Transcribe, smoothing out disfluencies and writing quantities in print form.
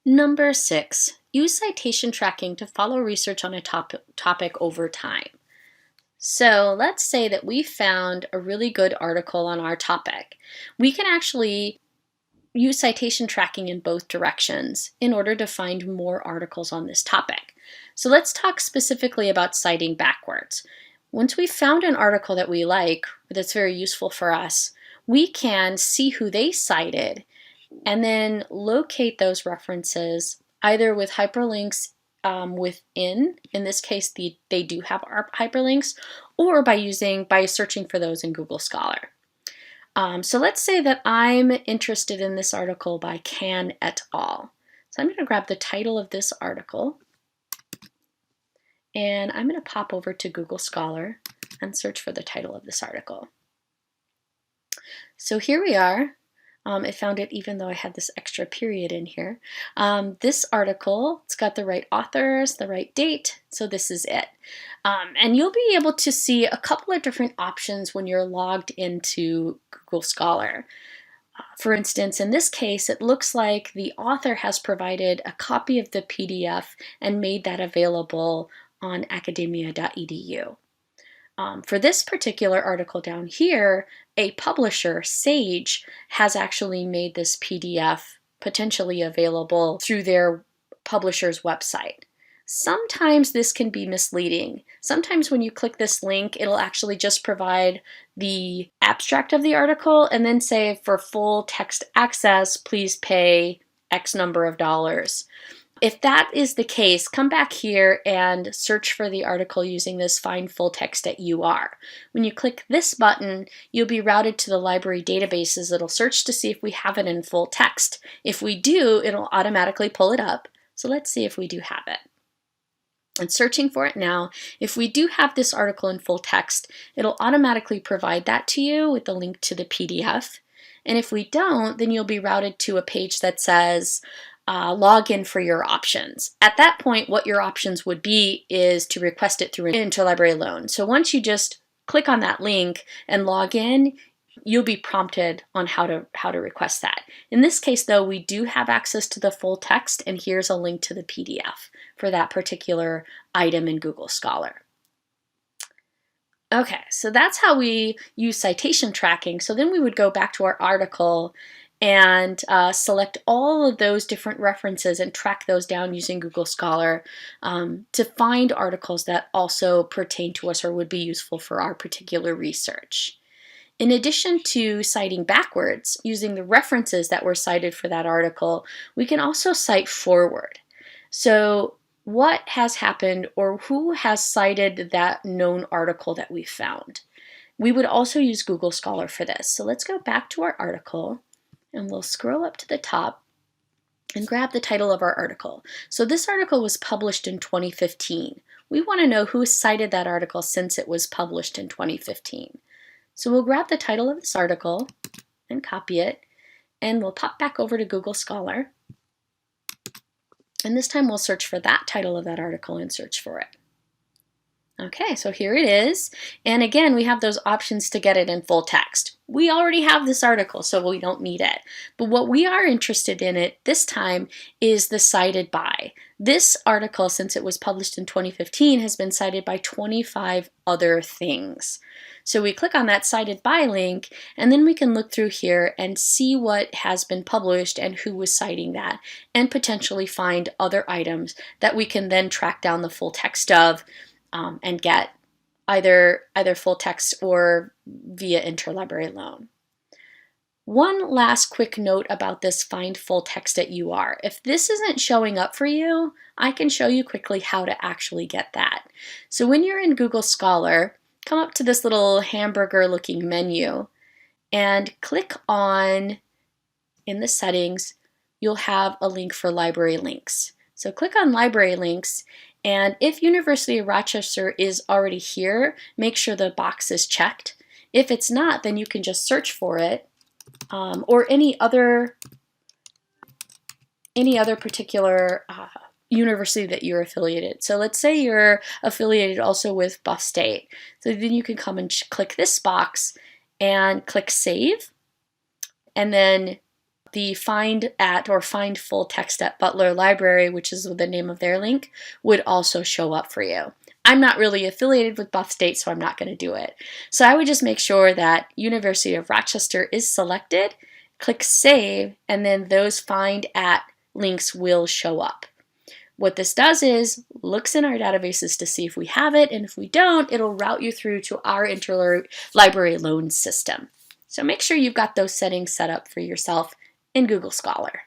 Number 6, use citation tracking to follow research on a topic over time. So let's say that we found a really good article on our topic. We can actually use citation tracking in both directions in order to find more articles on this topic. So let's talk specifically about citing backwards. Once we've found an article that we like, that's very useful for us, we can see who they cited and then locate those references either with hyperlinks within, in this case they do have our hyperlinks, or by searching for those in Google Scholar. So let's say that I'm interested in this article by Can et al. So I'm going to grab the title of this article and I'm going to pop over to Google Scholar and search for the title of this article. So here we are. It found it even though I had this extra period in here. This article, it's got the right authors, the right date, so this is it. And you'll be able to see a couple of different options when you're logged into Google Scholar. For instance, in this case, it looks like the author has provided a copy of the PDF and made that available on academia.edu. For this particular article down here, a publisher, Sage, has actually made this PDF potentially available through their publisher's website. Sometimes this can be misleading. Sometimes when you click this link, it'll actually just provide the abstract of the article and then say, for full text access, please pay X number of dollars. If that is the case, come back here and search for the article using this Find Full Text at UR. When you click this button, you'll be routed to the library databases. It'll search to see if we have it in full text. If we do, it'll automatically pull it up. So let's see if we do have it. And searching for it now, if we do have this article in full text, it'll automatically provide that to you with the link to the PDF. And if we don't, then you'll be routed to a page that says, log in for your options. At that point, what your options would be is to request it through an interlibrary loan. So once you just click on that link and log in, you'll be prompted on how to request that. In this case, though, we do have access to the full text, and here's a link to the PDF for that particular item in Google Scholar. Okay, so that's how we use citation tracking. So then we would go back to our article and select all of those different references and track those down using Google Scholar to find articles that also pertain to us or would be useful for our particular research. In addition to citing backwards, using the references that were cited for that article, we can also cite forward. So what has happened or who has cited that known article that we found? We would also use Google Scholar for this. So let's go back to our article and we'll scroll up to the top and grab the title of our article. So this article was published in 2015. We want to know who cited that article since it was published in 2015. So we'll grab the title of this article and copy it, and we'll pop back over to Google Scholar. And this time we'll search for that title of that article and search for it. Okay, so here it is. And again, we have those options to get it in full text. We already have this article, so we don't need it. But what we are interested in it this time is the cited by. This article, since it was published in 2015, has been cited by 25 other things. So we click on that cited by link, and then we can look through here and see what has been published and who was citing that, and potentially find other items that we can then track down the full text of and get either full text or via interlibrary loan. One last quick note about this Find Full Text at UR. If this isn't showing up for you, I can show you quickly how to actually get that. So when you're in Google Scholar, come up to this little hamburger looking menu and click on, in the settings, you'll have a link for library links. So click on library links, and if University of Rochester is already here, make sure the box is checked. If it's not, then you can just search for it, or any other particular university that you're affiliated. So let's say you're affiliated also with Buff State. So then you can come and click this box and click Save, and then the find at or find full text at Butler Library, which is the name of their link, would also show up for you. I'm not really affiliated with Buff State, so I'm not going to do it. So I would just make sure that University of Rochester is selected, click Save, and then those find at links will show up. What this does is looks in our databases to see if we have it, and if we don't, it'll route you through to our interlibrary loan system. So make sure you've got those settings set up for yourself in Google Scholar.